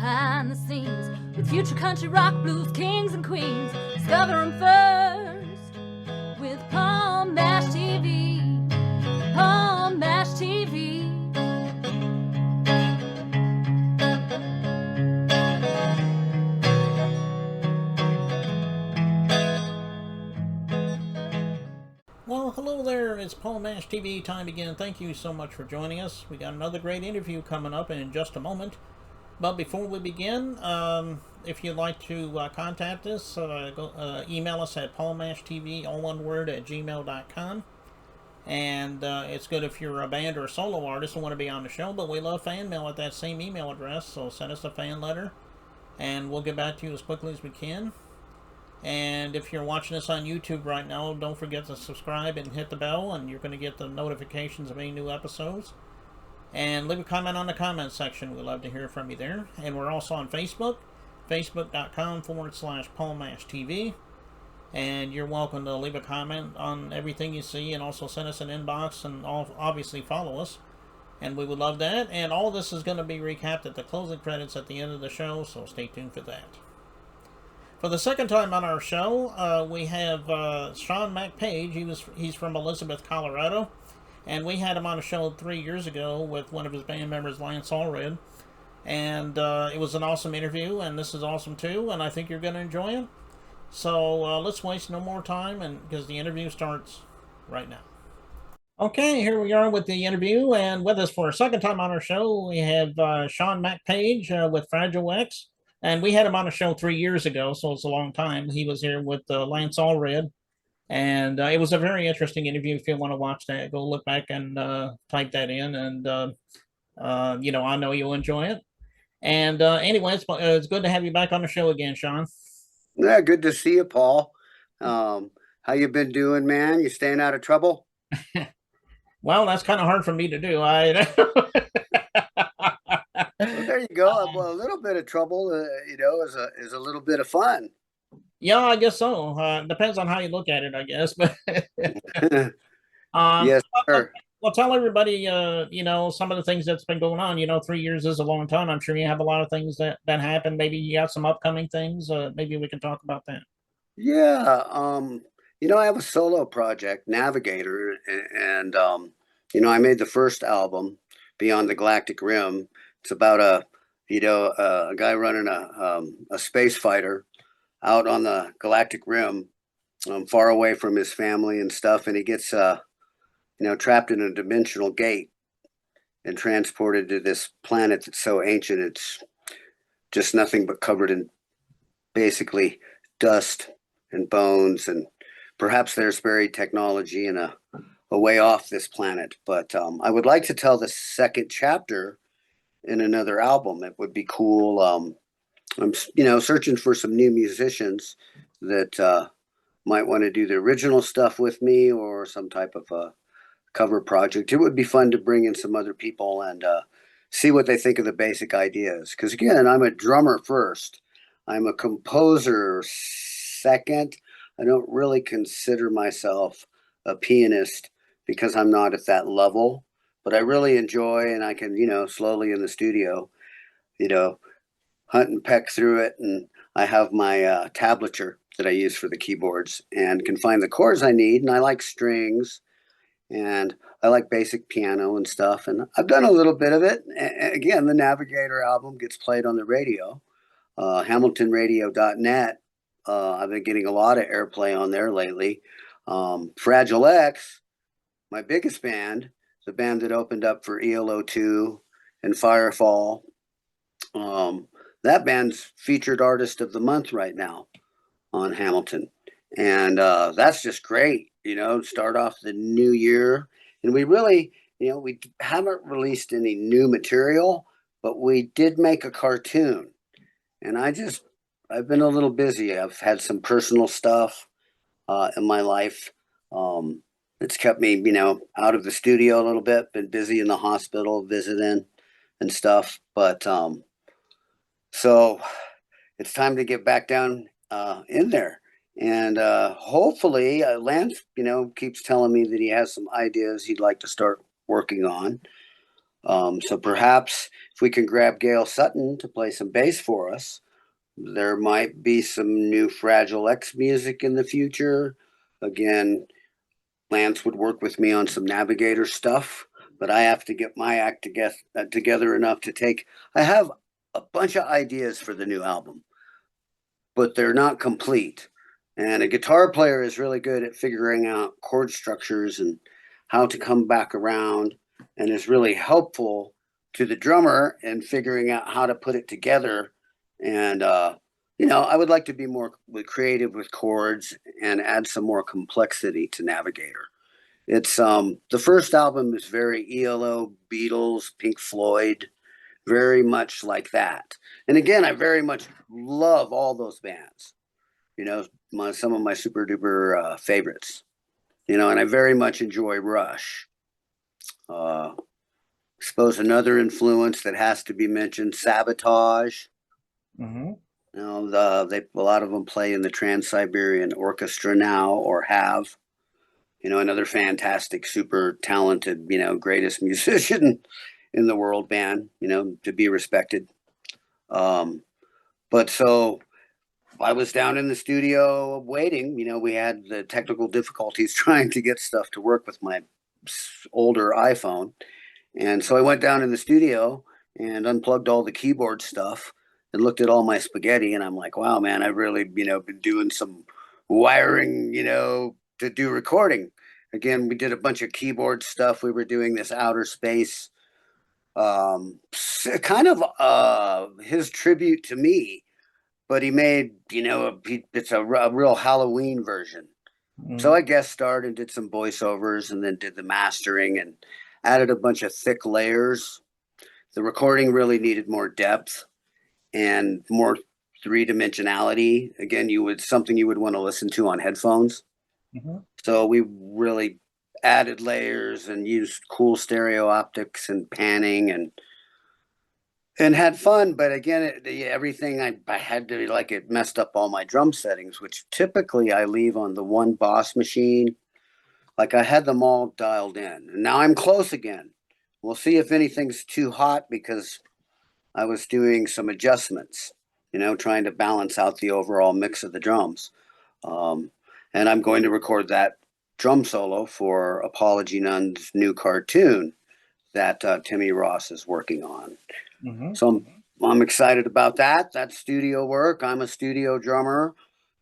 behind the scenes with future country rock blues kings and queens. Discover them first with Paul Mash TV. Paul Mash TV. Well, hello there. It's Paul Mash TV time again. Thank you so much for joining us. We got another great interview coming up in just a moment. But before we begin, if you'd like to contact us, email us at paulmashtv, all one word, at gmail.com. And it's good if you're a band or a solo artist and want to be on the show, but we love fan mail at that same email address, so send us a fan letter, and we'll get back to you as quickly as we can. And if you're watching us on YouTube right now, don't forget to subscribe and hit the bell, and you're going to get the notifications of any new episodes. And leave a comment on the comment section. We'd love to hear from you there. And we're also on Facebook, facebook.com/PaulMashTV. And you're welcome to leave a comment on everything you see, and also send us an inbox, and obviously follow us. And we would love that. And all this is going to be recapped at the closing credits at the end of the show, so stay tuned for that. For the second time on our show, we have Sean Mack Page. He's from Elizabeth, Colorado. And we had him on a show 3 years ago with one of his band members, Lance Allred. And it was an awesome interview, and this is awesome too, and I think you're going to enjoy it. So let's waste no more time, because the interview starts right now. Okay, here we are with the interview, and with us for a second time on our show, we have Sean Mack Page with Fragile X. And we had him on a show 3 years ago, so it's a long time. He was here with Lance Allred. And it was a very interesting interview. If you want to watch that, go look back and type that in. And, I know you'll enjoy it. And anyway, it's good to have you back on the show again, Sean. Yeah, good to see you, Paul. How you been doing, man? You staying out of trouble? Well, that's kind of hard for me to do. Well, there you go. Well, a little bit of trouble, is a little bit of fun. Yeah, I guess so. Depends on how you look at it, I guess. But yes, sir. Well, tell everybody, some of the things that's been going on. 3 years is a long time. I'm sure you have a lot of things that happen. Maybe you got some upcoming things. Maybe we can talk about that. Yeah. I have a solo project, Navigator, and I made the first album, Beyond the Galactic Rim. It's about a guy running a space fighter out on the galactic rim, far away from his family and stuff. And he gets, trapped in a dimensional gate and transported to this planet that's so ancient, it's just nothing but covered in basically dust and bones. And perhaps there's buried technology in a way off this planet. But I would like to tell the second chapter in another album. It would be cool. I'm, searching for some new musicians that might want to do the original stuff with me, or some type of a cover project. It would be fun to bring in some other people and see what they think of the basic ideas. Because again, I'm a drummer first. I'm a composer second. I don't really consider myself a pianist because I'm not at that level. But I really enjoy, and I can, slowly in the studio, hunt and peck through it. And I have my tablature that I use for the keyboards and can find the chords I need. And I like strings, and I like basic piano and stuff. And I've done a little bit of it. Again, the Navigator album gets played on the radio, hamiltonradio.net. I've been getting a lot of airplay on there lately. Fragile X, my biggest band, the band that opened up for ELO2 and Firefall. That band's featured artist of the month right now on Hamilton. And that's just great, start off the new year. And we really, we haven't released any new material, but we did make a cartoon. And I've been a little busy. I've had some personal stuff in my life. It's kept me, out of the studio a little bit, been busy in the hospital visiting and stuff. But so it's time to get back down in there. And hopefully Lance, keeps telling me that he has some ideas he'd like to start working on. So perhaps if we can grab Gail Sutton to play some bass for us, there might be some new Fragile X music in the future. Again, Lance would work with me on some Navigator stuff, but I have to get my act together enough to take. I have a bunch of ideas for the new album, but they're not complete. And a guitar player is really good at figuring out chord structures and how to come back around, and is really helpful to the drummer in figuring out how to put it together. And, I would like to be more creative with chords and add some more complexity to Navigator. It's the first album is very ELO, Beatles, Pink Floyd, very much like that. And again, I very much love all those bands. Some of my super duper favorites. And I very much enjoy Rush. I suppose another influence that has to be mentioned, Sabotage. Mm-hmm. A lot of them play in the Trans-Siberian Orchestra now, or have. Another fantastic, super talented, greatest musician in the world band, to be respected. But so I was down in the studio waiting. We had the technical difficulties trying to get stuff to work with my older iPhone. And so I went down in the studio and unplugged all the keyboard stuff and looked at all my spaghetti. And I'm like, wow, man, I've really, been doing some wiring, to do recording. Again, we did a bunch of keyboard stuff. We were doing this outer space, kind of his tribute to me, but he made, it's a real Halloween version. Mm-hmm. So I guest starred and did some voiceovers and then did the mastering and added a bunch of thick layers. The recording really needed more depth and more three-dimensionality. Again, something you would want to listen to on headphones. Mm-hmm. So we really added layers and used cool stereo optics and panning and had fun. But again, everything I had to, it messed up all my drum settings, which typically I leave on the one Boss machine. Like I had them all dialed in. And now I'm close again. We'll see if anything's too hot, because I was doing some adjustments, trying to balance out the overall mix of the drums. And I'm going to record that drum solo for Apology None's new cartoon that Timmy Ross is working on. Mm-hmm. So I'm excited about that. That's studio work. I'm a studio drummer.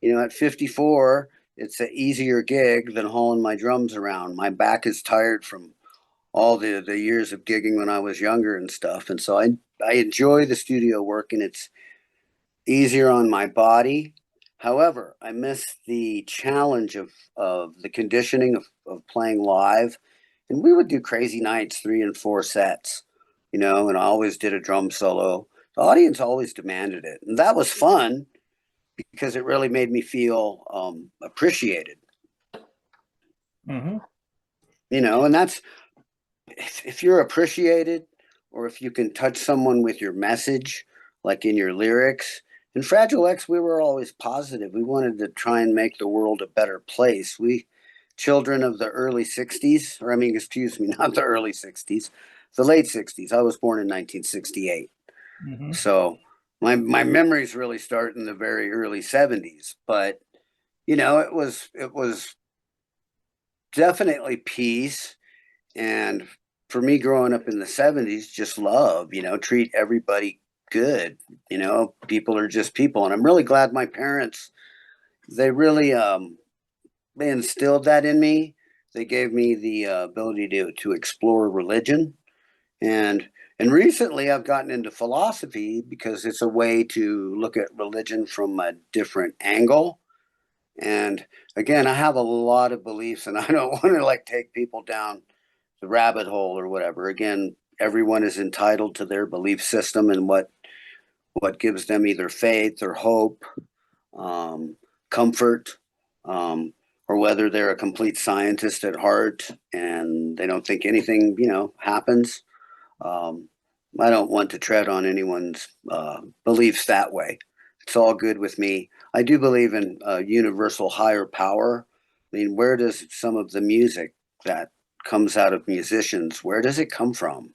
At 54, it's an easier gig than hauling my drums around. My back is tired from all the years of gigging when I was younger and stuff. And so I enjoy the studio work, and it's easier on my body. However, I miss the challenge of the conditioning of playing live. And we would do crazy nights, 3 and 4 sets, and I always did a drum solo. The audience always demanded it. And that was fun because it really made me feel appreciated. Mm-hmm. And that's, if you're appreciated, or if you can touch someone with your message, like in your lyrics. In Fragile X, we were always positive. We wanted to try and make the world a better place. We, children of the early 60s, not the early 60s, the late 60s. I was born in 1968. Mm-hmm. So my memories really start in the very early 70s. But, it was definitely peace. And for me, growing up in the 70s, just love, treat everybody good. People are just people. And I'm really glad my parents, they really they instilled that in me. They gave me the ability to explore religion. And recently I've gotten into philosophy because it's a way to look at religion from a different angle. And again, I have a lot of beliefs, and I don't want to take people down the rabbit hole or whatever. Again, everyone is entitled to their belief system and what gives them either faith or hope, comfort, or whether they're a complete scientist at heart and they don't think anything, happens. I don't want to tread on anyone's beliefs that way. It's all good with me. I do believe in a universal higher power. Where does some of the music that comes out of musicians, where does it come from?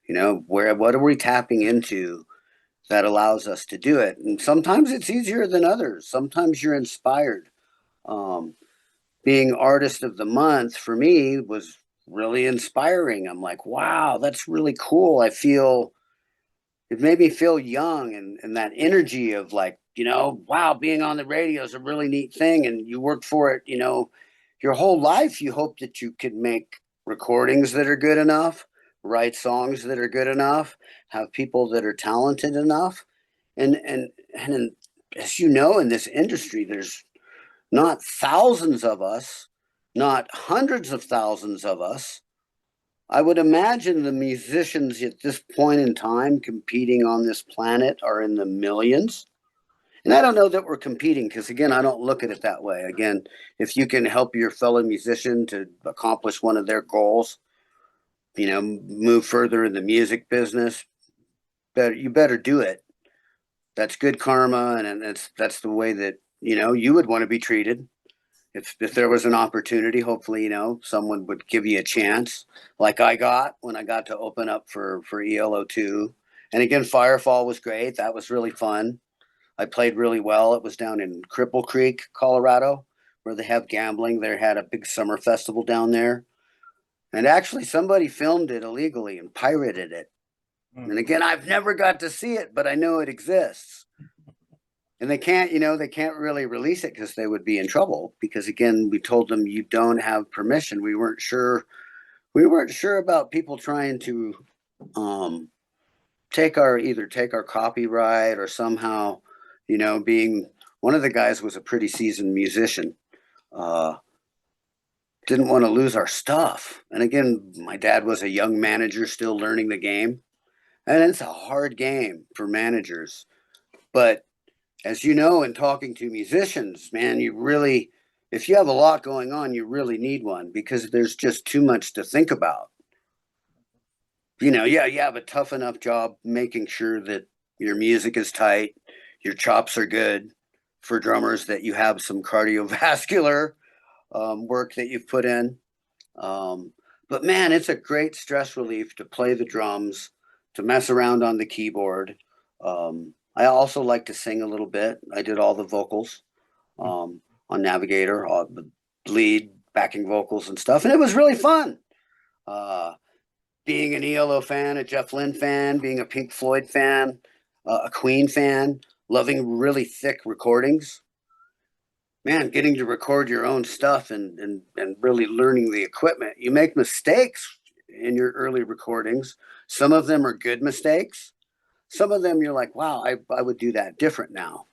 You know, what are we tapping into that allows us to do it? And sometimes it's easier than others. Sometimes you're inspired. Um, Being artist of the month for me was really inspiring. I'm like, wow, that's really cool. It made me feel young, and that energy of like, wow, being on the radio is a really neat thing. And you worked for it, your whole life. You hope that you could make recordings that are good enough, write songs that are good enough, have people that are talented enough. And as you know, in this industry, there's not thousands of us, not hundreds of thousands of us. I would imagine the musicians at this point in time competing on this planet are in the millions. And I don't know that we're competing because, again, I don't look at it that way. Again, if you can help your fellow musician to accomplish one of their goals, move further in the music business, you better do it. That's good karma, and that's the way that you would want to be treated. If there was an opportunity, hopefully, someone would give you a chance, like I got when I got to open up for ELO2. And again, Firefall was great. That was really fun. I played really well. It was down in Cripple Creek, Colorado, where they have gambling. They had a big summer festival down there. And actually, somebody filmed it illegally and pirated it. And again, I've never got to see it, but I know it exists. And they can't really release it because they would be in trouble. Because again, we told them you don't have permission. We weren't sure about people trying to take our copyright or somehow, being one of the guys was a pretty seasoned musician. Didn't want to lose our stuff. And again, my dad was a young manager still learning the game. And it's a hard game for managers. But as you know, in talking to musicians, man, if you have a lot going on, you really need one because there's just too much to think about. Yeah, you have a tough enough job making sure that your music is tight, your chops are good for drummers, that you have some cardiovascular work that you've put in. But man, it's a great stress relief to play the drums, to mess around on the keyboard. I also like to sing a little bit. I did all the vocals on Navigator, all the lead, backing vocals and stuff, and it was really fun. Being an ELO fan, a Jeff Lynne fan, being a Pink Floyd fan, a Queen fan, loving really thick recordings. Man, getting to record your own stuff and really learning the equipment. You make mistakes in your early recordings. Some of them are good mistakes. Some of them you're like, wow, I would do that different now.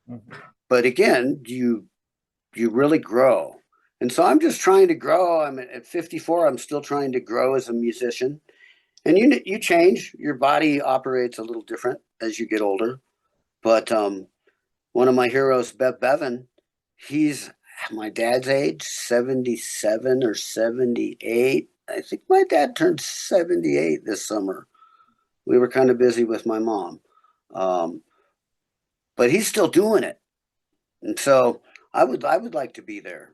Mm-hmm. But again, you really grow. And so I'm just trying to grow. I'm at 54. I'm still trying to grow as a musician. And you change. Your body operates a little different as you get older. But one of my heroes, Bev Bevan, he's my dad's age, 77 or 78. I think my dad turned 78 this summer. We were kind of busy with my mom. But he's still doing it. And so I would like to be there.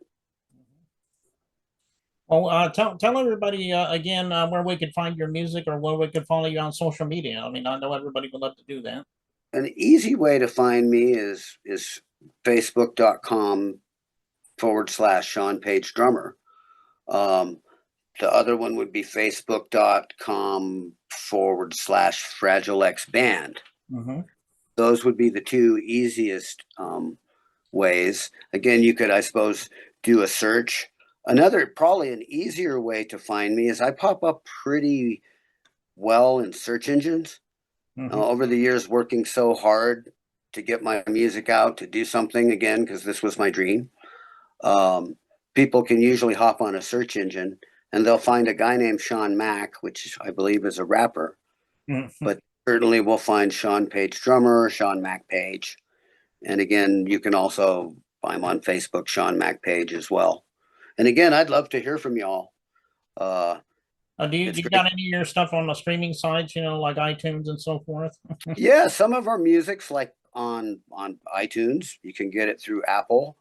Well, tell everybody again where we could find your music or where we could follow you on social media. I mean, I know everybody would love to do that. An easy way to find me is facebook.com/Sean Page Drummer. The other one would be facebook.com/Fragile X Band. Mm-hmm. Those would be the two easiest ways. Again, you could, I suppose, do a search. Probably an easier way to find me is I pop up pretty well in search engines. Mm-hmm. Over the years, working so hard to get my music out, to do something again, because this was my dream. People can usually hop on a search engine and they'll find a guy named Sean Mack, which I believe is a rapper. Mm-hmm. But certainly we'll find Sean Page Drummer, Sean Mack Page. And again, you can also, I'm on Facebook, Sean Mack Page as well. And again, I'd love to hear from y'all. Do you got any of your stuff on the streaming sites, like iTunes and so forth? Yeah, some of our music's like on iTunes. You can get it through Apple.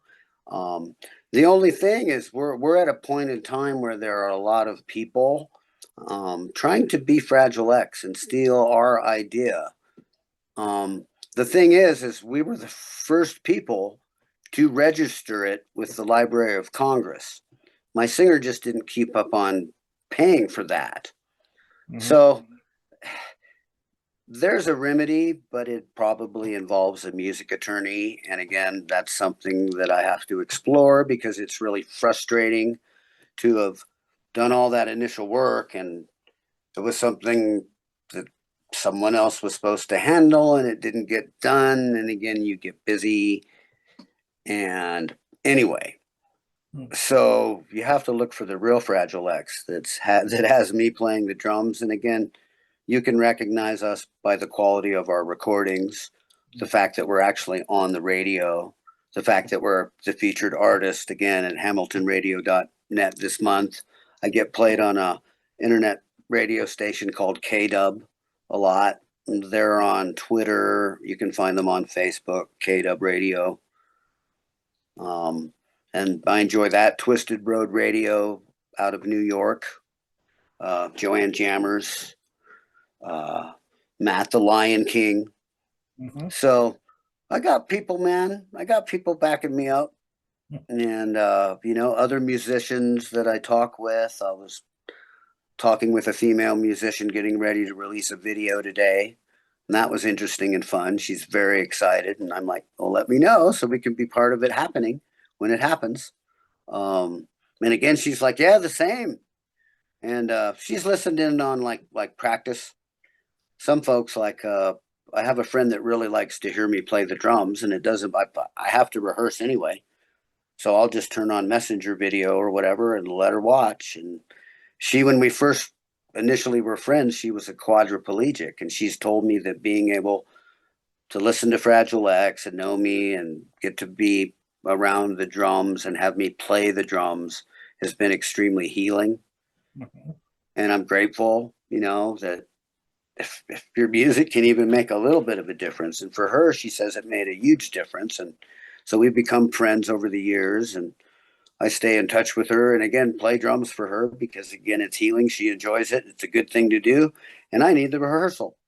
The only thing is we're at a point in time where there are a lot of people trying to be Fragile X and steal our idea. The thing is we were the first people to register it with the Library of Congress. My singer just didn't keep up on paying for that. Mhm. So there's a remedy, but it probably involves a music attorney. And again, that's something that I have to explore because it's really frustrating to have done all that initial work and it was something that someone else was supposed to handle and it didn't get done. And again, you get busy. And anyway, so you have to look for the real Fragile X that has me playing the drums. And again, you can recognize us by the quality of our recordings, the fact that we're actually on the radio, the fact that we're the featured artist again at hamiltonradio.net this month. I get played on a internet radio station called KDub a lot. They're on Twitter. You can find them on Facebook, KDub Radio. And I enjoy that. Twisted Road Radio out of New York, Joanne Jammers, Matt the Lion King. Mm-hmm. So I got people, man. I got people backing me up. And, other musicians that I talk with. I was talking with a female musician getting ready to release a video today. And that was interesting and fun. She's very excited. And I'm like, well, let me know so we can be part of it happening when it happens. And again, she's like, yeah, the same. And she's listened in on like practice. Some folks I have a friend that really likes to hear me play the drums, and it doesn't. I have to rehearse anyway, so I'll just turn on Messenger video or whatever and let her watch. And she, when we first initially were friends, she was a quadriplegic, and she's told me that being able to listen to Fragile X and know me and get to be around the drums and have me play the drums has been extremely healing. Mm-hmm. And I'm grateful, that if your music can even make a little bit of a difference. And for her, she says it made a huge difference. And so we've become friends over the years and I stay in touch with her and again, play drums for her because again, it's healing. She enjoys it. It's a good thing to do. And I need the rehearsal.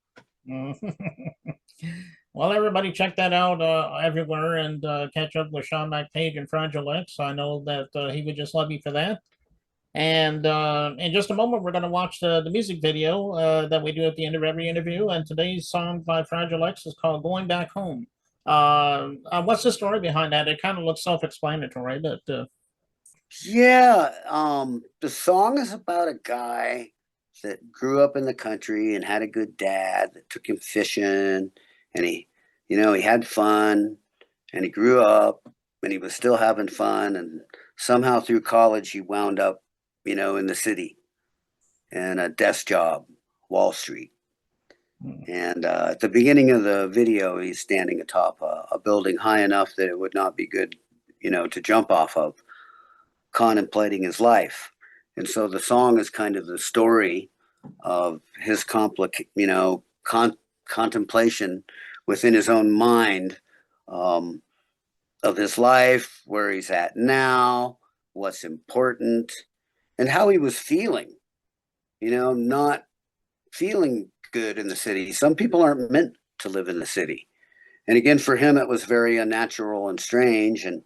Well, everybody check that out everywhere and catch up with Sean Mack Page and Fragile X. I know that he would just love you for that. And in just a moment, we're going to watch the music video that we do at the end of every interview. And today's song by Fragile X is called Going Back Home. What's the story behind that? It kind of looks self-explanatory, but... Yeah, the song is about a guy that grew up in the country and had a good dad that took him fishing and he had fun and he grew up and he was still having fun and somehow through college he wound up, in the city and a desk job, Wall Street. And at the beginning of the video, he's standing atop a building high enough that it would not be good, to jump off of, contemplating his life. And so the song is kind of the story of his contemplation within his own mind of his life, where he's at now, what's important, and how he was feeling, not feeling good in the city. Some people aren't meant to live in the city. And again, for him, it was very unnatural and strange. And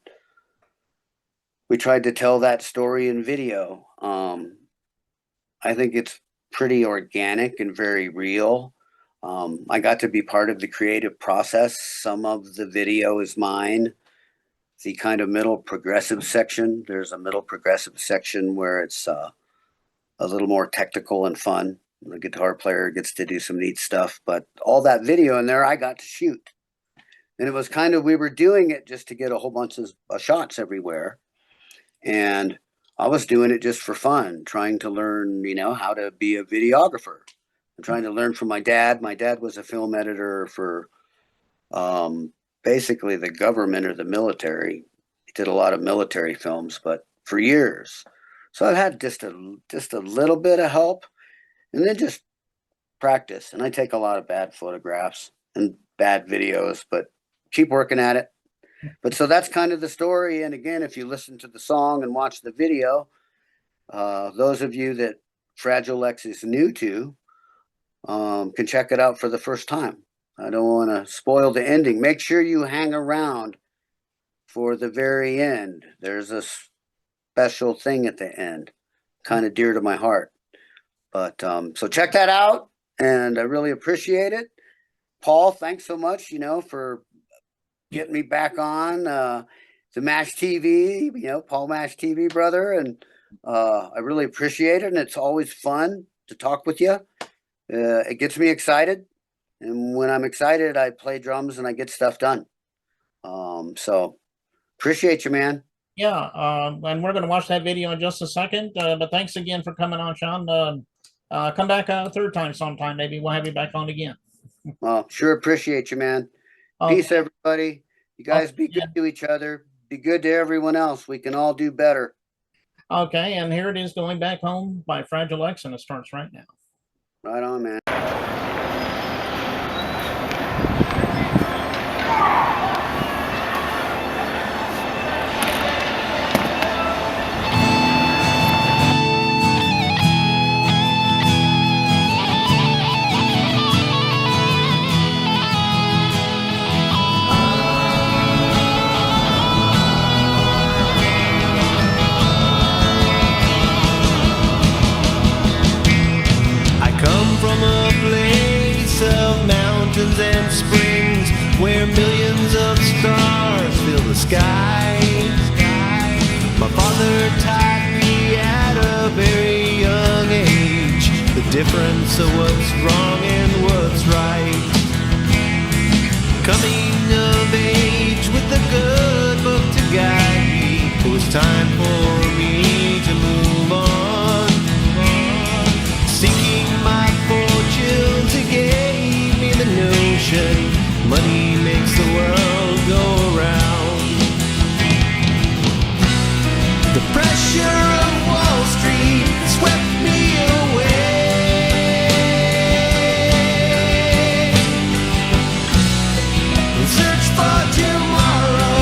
we tried to tell that story in video. I think it's pretty organic and very real. I got to be part of the creative process. Some of the video is mine. The kind of middle progressive section, there's a middle progressive section where it's a little more technical and fun. The guitar player gets to do some neat stuff, but all that video in there, I got to shoot. And it was kind of, we were doing it just to get a whole bunch of shots everywhere. And I was doing it just for fun, trying to learn, how to be a videographer. I'm trying to learn from my dad. My dad was a film editor for basically the government or the military. He did a lot of military films, but for years. So I've had just a little bit of help and then just practice. And I take a lot of bad photographs and bad videos, but keep working at it. But so that's kind of the story. And again, if you listen to the song and watch the video, those of you that Fragile X is new to can check it out for the first time. I don't want to spoil the ending. Make sure you hang around for the very end. There's a special thing at the end, kind of dear to my heart. But so check that out, and I really appreciate it. Paul, thanks so much, for getting me back on the MASH TV, Paul MASH TV, brother. And I really appreciate it. And it's always fun to talk with you. It gets me excited. And when I'm excited, I play drums and I get stuff done. So appreciate you, man. Yeah. And we're going to watch that video in just a second. But thanks again for coming on, Sean. Come back a third time sometime. Maybe we'll have you back on again. Well, sure appreciate you, man. Peace, everybody. You guys be good to each other. Be good to everyone else. We can all do better. Okay, and here it is, Going Back Home by Fragile X, and it starts right now. Right on, man. And springs where millions of stars fill the sky. My father taught me at a very young age the difference of what's wrong and what's right. Coming of age with a good book to guide me, it was time for me to move on. Seeking my fortunes again, the notion money makes the world go around. The pressure of Wall Street swept me away. In search for tomorrow,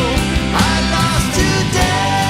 I lost today.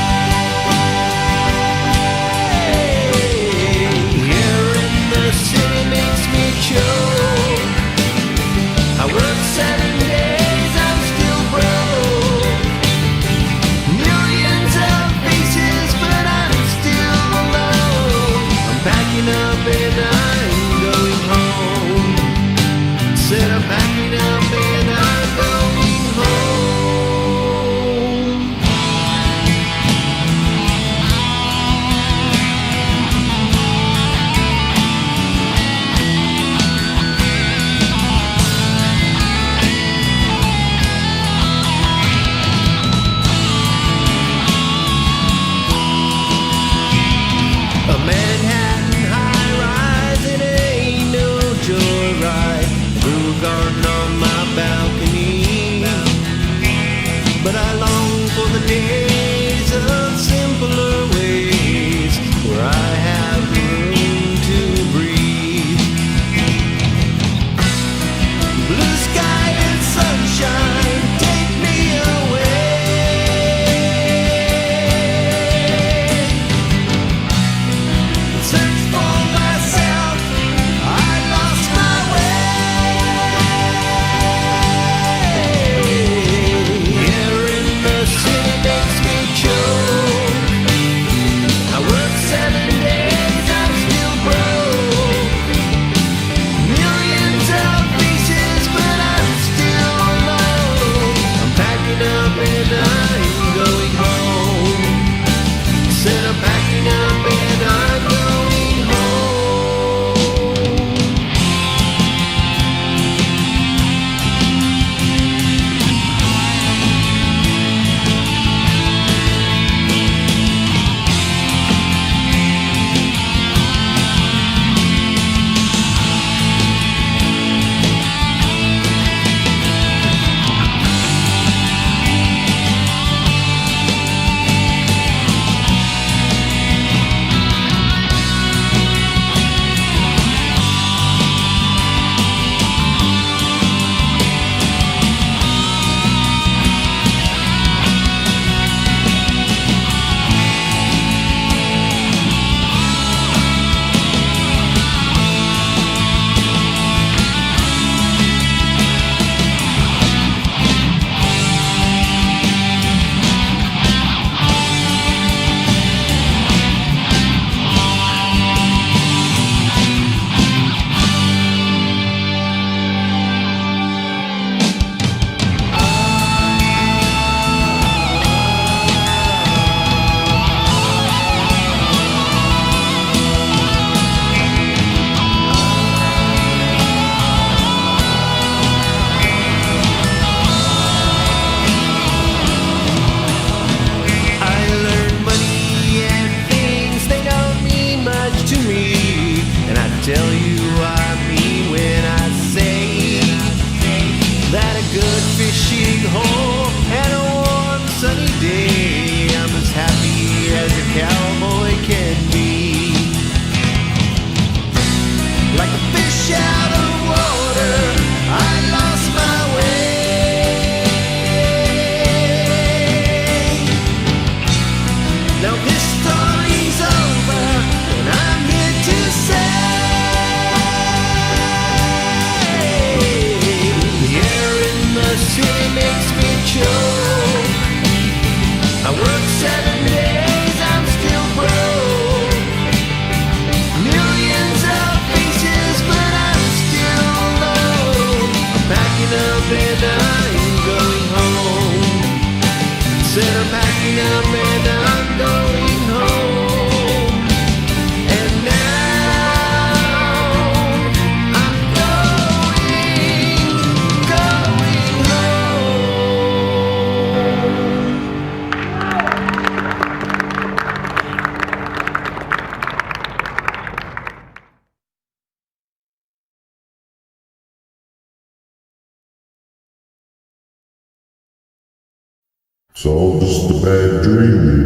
It's all just a bad dream,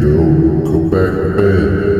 go back to bed.